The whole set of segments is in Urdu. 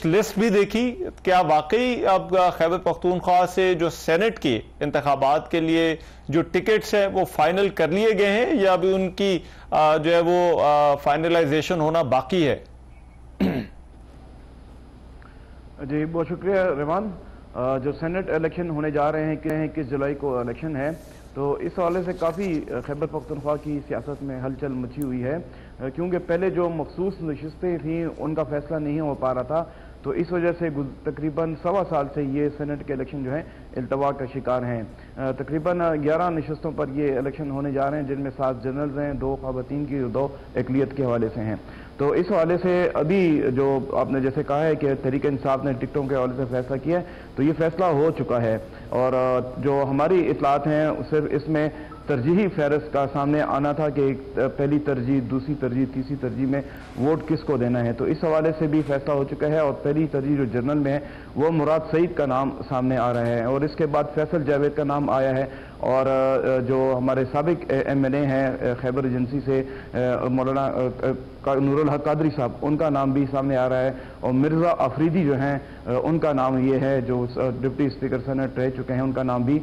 لسٹ بھی دیکھی، کیا واقعی اب خیبر پختونخوا سے جو سینٹ کے انتخابات کے لیے جو ٹکٹس ہیں وہ فائنل کر لیے گئے ہیں یا ابھی ان کی جو ہے وہ فائنلائزیشن ہونا باقی ہے؟ جی بہت شکریہ ریوان۔ جو سینٹ الیکشن ہونے جا رہے ہیں 21 جولائی کو الیکشن ہے، تو اس حوالے سے کافی خیبر پختونخوا کی سیاست میں ہلچل مچی ہوئی ہے، کیونکہ پہلے جو مخصوص نشستیں تھیں ان کا فیصلہ نہیں ہو پا رہا تھا، تو اس وجہ سے تقریباً 1.25 سال سے یہ سینٹ کے الیکشن جو ہیں التوا کا شکار ہیں۔ تقریباً 11 نشستوں پر یہ الیکشن ہونے جا رہے ہیں، جن میں 7 جنرلز ہیں، 2 خواتین کی اور 2 اقلیت کے حوالے سے ہیں۔ تو اس حوالے سے ابھی جو آپ نے جیسے کہا ہے کہ تحریک انصاف نے ٹکٹوں کے حوالے سے فیصلہ کیا ہے، تو یہ فیصلہ ہو چکا ہے، اور جو ہماری اطلاعات ہیں صرف اس میں ترجیحی فہرست کا سامنے آنا تھا کہ پہلی ترجیح، دوسری ترجیح، تیسری ترجیح میں ووٹ کس کو دینا ہے، تو اس حوالے سے بھی فیصلہ ہو چکا ہے، اور پہلی ترجیح جو جنرل میں ہے وہ مراد سعید کا نام سامنے آ رہا ہے، اور اس کے بعد فیصل جاوید کا نام آیا ہے، اور جو ہمارے سابق ایم ایل اے ہیں خیبر ایجنسی سے مولانا نور الحق قادری صاحب، ان کا نام بھی سامنے آ رہا ہے، اور مرزا آفریدی جو ہیں ان کا نام یہ ہے جو ڈپٹی اسپیکر سینٹ رہ چکے ہیں، ان کا نام بھی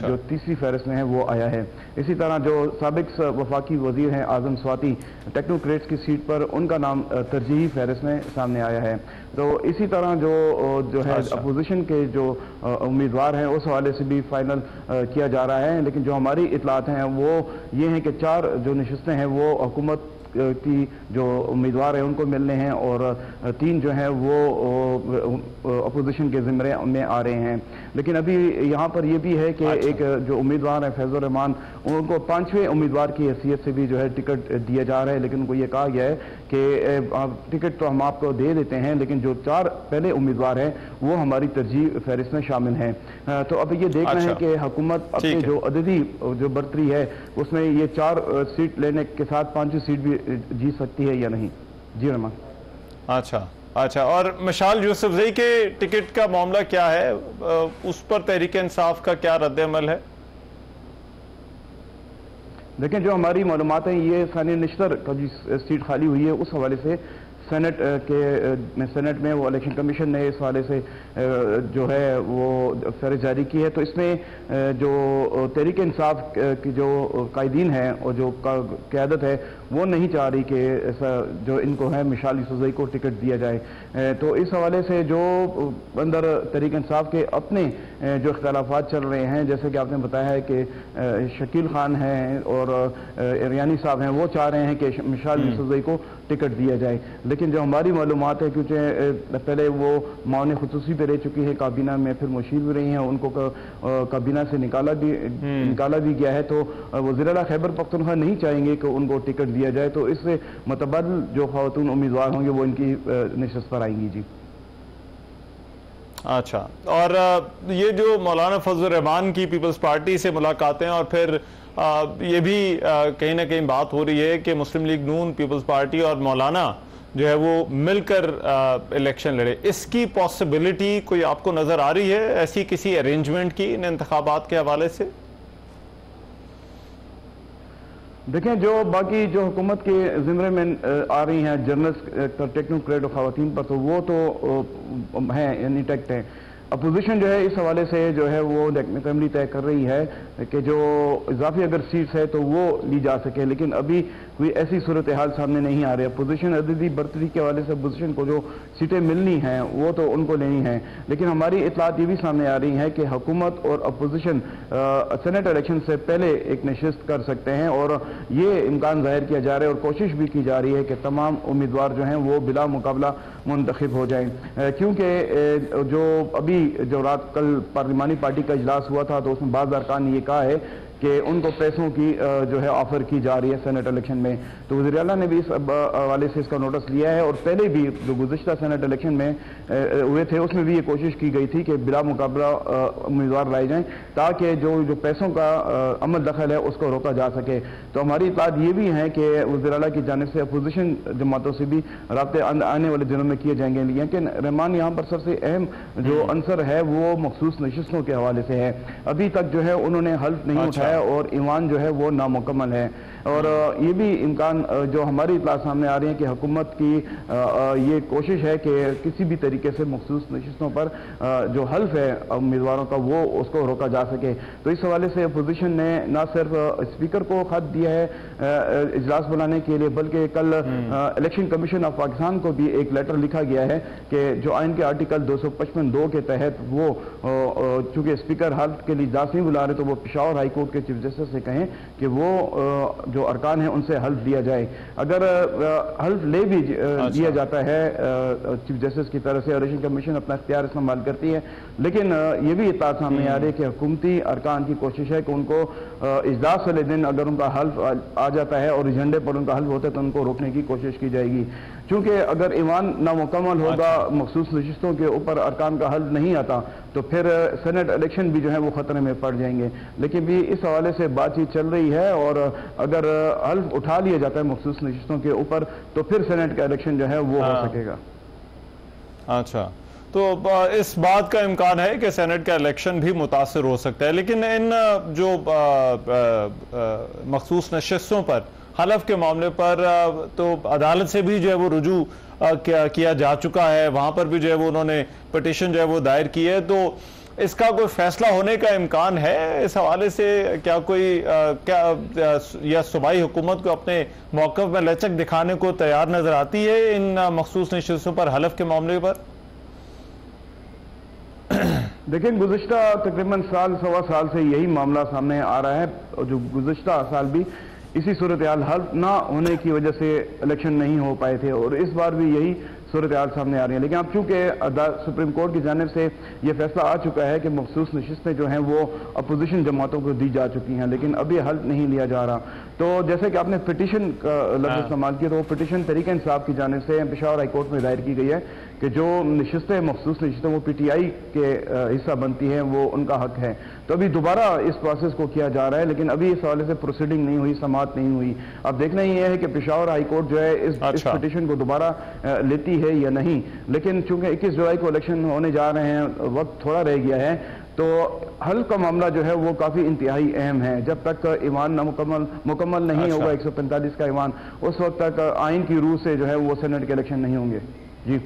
جو تیسری فہرست میں ہے وہ آیا ہے۔ اسی طرح جو سابق وفاقی وزیر ہیں اعظم سواتی ٹیکنوکریٹس کی سیٹ پر، ان کا نام ترجیحی فہرست میں سامنے آیا ہے۔ تو اسی طرح جو ہے اپوزیشن کے جو امیدوار ہیں اس حوالے سے بھی فائنل کیا جا رہا ہے، لیکن جو ہماری اطلاعات ہیں وہ یہ ہیں کہ 4 جو نشستیں ہیں وہ حکومت کی جو امیدوار ہیں ان کو ملنے ہیں، اور 3 جو ہیں وہ اپوزیشن کے زمرے میں آ رہے ہیں۔ لیکن ابھی یہاں پر یہ بھی ہے کہ ایک جو امیدوار ہیں فیض الرحمان، ان کو 5ویں امیدوار کی حیثیت سے بھی جو ہے ٹکٹ دیا جا رہا ہے، لیکن ان کو یہ کہا گیا ہے کہ ٹکٹ تو ہم آپ کو دے دیتے ہیں، لیکن جو 4 پہلے امیدوار ہیں وہ ہماری ترجیح فہرست میں شامل ہیں۔ تو اب یہ دیکھنا ہے کہ حکومت اپنی جو عددی جو برتری ہے اس میں یہ 4 سیٹ لینے کے ساتھ 5ویں سیٹ بھی جیت سکتی ہے یا نہیں۔ جی رحمان۔ اچھا، اور مشال یوسفزئی کے ٹکٹ کا معاملہ کیا ہے؟ اس پر تحریک انصاف کا کیا رد عمل ہے؟ دیکھیں جو ہماری معلومات ہیں یہ ثانی نشتر کا جو سیٹ خالی ہوئی ہے اس حوالے سے سینٹ میں وہ الیکشن کمیشن نے اس حوالے سے جو ہے وہ فہرست جاری کی ہے، تو اس میں جو تحریک انصاف کی جو قائدین ہیں اور جو قیادت ہے وہ نہیں چاہ رہی کہ ایسا جو ان کو ہے مشال یوسفزئی کو ٹکٹ دیا جائے، تو اس حوالے سے جو اندر تحریک انصاف کے اپنے جو اختلافات چل رہے ہیں، جیسے کہ آپ نے بتایا ہے کہ شکیل خان ہیں اور ایریانی صاحب ہیں، وہ چاہ رہے ہیں کہ مشال یوسفزئی کو ٹکٹ دیا جائے، لیکن جو ہماری معلومات ہے کیونکہ پہلے وہ معاون خصوصی پہ رہ چکی ہے کابینہ میں، پھر مشیر بھی رہی ہیں، ان کو کابینہ سے نکالا بھی گیا ہے، تو وزیر اعلیٰ خیبر پختونخوا نہیں چاہیں گے کہ ان کو ٹکٹ دیا جائے، تو اس سے متبادل جو خواتین امیدوار ہوں گے وہ ان کی نشست پر آئیں گی۔ جی اچھا، اور یہ جو مولانا فضل الرحمان کی پیپلز پارٹی سے ملاقاتیں، اور پھر یہ بھی کہیں نہ کہیں بات ہو رہی ہے کہ مسلم لیگ نون، پیپلز پارٹی اور مولانا جو ہے وہ مل کر الیکشن لڑے، اس کی پاسبلٹی کوئی آپ کو نظر آ رہی ہے ایسی کسی ارینجمنٹ کی ان انتخابات کے حوالے سے؟ دیکھیں جو باقی جو حکومت کے زمرے میں آ رہی ہیں جرنلز، ٹیکنوکریٹ اور خواتین پر، تو وہ تو ہیں یعنی ٹیکٹ ہیں۔ اپوزیشن جو ہے اس حوالے سے جو ہے وہ اسمبلی طے کر رہی ہے کہ جو اضافی اگر سیٹس ہے تو وہ لی جا سکے، لیکن ابھی کوئی ایسی صورتحال سامنے نہیں آ رہی۔ اپوزیشن عددی برتری کے حوالے سے اپوزیشن کو جو سیٹیں ملنی ہیں وہ تو ان کو لینی ہیں، لیکن ہماری اطلاعات یہ بھی سامنے آ رہی ہیں کہ حکومت اور اپوزیشن سینٹ الیکشن سے پہلے ایک نشست کر سکتے ہیں، اور یہ امکان ظاہر کیا جا رہا ہے اور کوشش بھی کی جا رہی ہے کہ تمام امیدوار جو ہیں وہ بلا مقابلہ منتخب ہو جائیں، کیونکہ جو ابھی جو رات کل پارلیمانی پارٹی کا اجلاس ہوا تھا تو اس میں بعض ارکان نے یہ کہا ہے کہ ان کو پیسوں کی جو ہے آفر کی جا رہی ہے سینٹ الیکشن میں، تو وزیر اعلیٰ نے بھی اس حوالے سے اس کا نوٹس لیا ہے، اور پہلے بھی جو گزشتہ سینٹ الیکشن میں ہوئے تھے اس میں بھی یہ کوشش کی گئی تھی کہ بلا مقابلہ امیدوار لائے جائیں تاکہ جو پیسوں کا عمل دخل ہے اس کو روکا جا سکے۔ تو ہماری اطلاعات یہ بھی ہیں کہ وزیر اعلیٰ کی جانب سے اپوزیشن جماعتوں سے بھی رابطے آنے والے دنوں میں کیے جائیں گے، لیکن رحمان یہاں پر سب سے اہم جو عنصر ہے وہ مخصوص نشستوں کے حوالے سے ہے۔ ابھی تک جو ہے انہوں نے حلف نہیں اٹھایا اور ایوان جو ہے وہ نامکمل ہے۔ اور یہ بھی امکان جو ہماری اطلاع سامنے آ رہی ہیں کہ حکومت کی یہ کوشش ہے کہ کسی بھی طریقے سے مخصوص نشستوں پر جو حلف ہے امیدواروں کا وہ اس کو روکا جا سکے. تو اس حوالے سے اپوزیشن نے نہ صرف اسپیکر کو خط دیا ہے اجلاس بلانے کے لیے، بلکہ کل الیکشن کمیشن آف پاکستان کو بھی ایک لیٹر لکھا گیا ہے کہ جو آئین کے آرٹیکل 255(2) کے تحت وہ چونکہ اسپیکر حلف کے لیے اجلاس نہیں بلا رہے تو وہ پشاور ہائی کورٹ کے چیف جسٹس سے کہیں کہ وہ جو ارکان ہیں ان سے حلف لیا جائے. اگر حلف لے بھی دیا جاتا ہے چیف جسٹس کی طرف سے، الیکشن کمیشن اپنا اختیار استعمال کرتی ہے، لیکن یہ بھی اطلاع سامنے آ رہی ہے کہ حکومتی ارکان کی کوشش ہے کہ ان کو اجلاس والے دن اگر ان کا حلف آ جاتا ہے اور ایجنڈے پر ان کا حلف ہوتا ہے تو ان کو روکنے کی کوشش کی جائے گی. چونکہ اگر ایوان نامکمل ہوگا، مخصوص نشستوں کے اوپر ارکان کا حلف نہیں آتا تو پھر سینٹ الیکشن بھی جو ہے وہ خطرے میں پڑ جائیں گے. لیکن بھی اس حوالے سے بات چیت چل رہی ہے، اور اگر حلف اٹھا لیا جاتا ہے مخصوص نشستوں کے اوپر تو پھر سینٹ کا الیکشن جو ہے وہ ہو سکے گا. اچھا، تو اس بات کا امکان ہے کہ سینٹ کا الیکشن بھی متاثر ہو سکتا ہے، لیکن ان جو مخصوص نشستوں پر حلف کے معاملے پر تو عدالت سے بھی جو ہے وہ رجوع کیا جا چکا ہے، وہاں پر بھی جو ہے وہ انہوں نے پٹیشن جو ہے وہ دائر کی ہے. تو اس کا کوئی فیصلہ ہونے کا امکان ہے اس حوالے سے؟ کیا کوئی یا صوبائی حکومت کو اپنے موقف میں لچک دکھانے کو تیار نظر آتی ہے ان مخصوص نشستوں پر حلف کے معاملے پر؟ دیکھیں، گزشتہ تقریباً سال سوا سال سے یہی معاملہ سامنے آ رہا ہے، اور جو گزشتہ سال بھی اسی صورتحال حلف نہ ہونے کی وجہ سے الیکشن نہیں ہو پائے تھے، اور اس بار بھی یہی صورتحال سامنے آ رہی ہے. لیکن اب چونکہ سپریم کورٹ کی جانب سے یہ فیصلہ آ چکا ہے کہ مخصوص نشستیں جو ہیں وہ اپوزیشن جماعتوں کو دی جا چکی ہیں، لیکن ابھی حلف نہیں لیا جا رہا. تو جیسے کہ آپ نے پٹیشن کا لفظ استعمال کیا، تو وہ پٹیشن تحریک انصاف کی جانب سے پشاور ہائی کورٹ میں دائر کی گئی ہے کہ جو نشستیں مخصوص نشستیں وہ پی ٹی آئی کے حصہ بنتی ہیں، وہ ان کا حق ہے. تو ابھی دوبارہ اس پروسیس کو کیا جا رہا ہے، لیکن ابھی اس حوالے سے پروسیڈنگ نہیں ہوئی، سماعت نہیں ہوئی. اب دیکھنا یہ ہے کہ پشاور ہائی کورٹ جو ہے اس پٹیشن کو دوبارہ لیتی ہے یا نہیں. لیکن چونکہ 21 جولائی کو الیکشن ہونے جا رہے ہیں، وقت تھوڑا رہ گیا ہے، تو حلف کا معاملہ جو ہے وہ کافی انتہائی اہم ہے. جب تک ایوان مکمل نہیں ہوگا 145 کا ایوان، اس وقت تک آئین کی روح سے جو ہے وہ سینٹ کے الیکشن نہیں ہوں گے. جی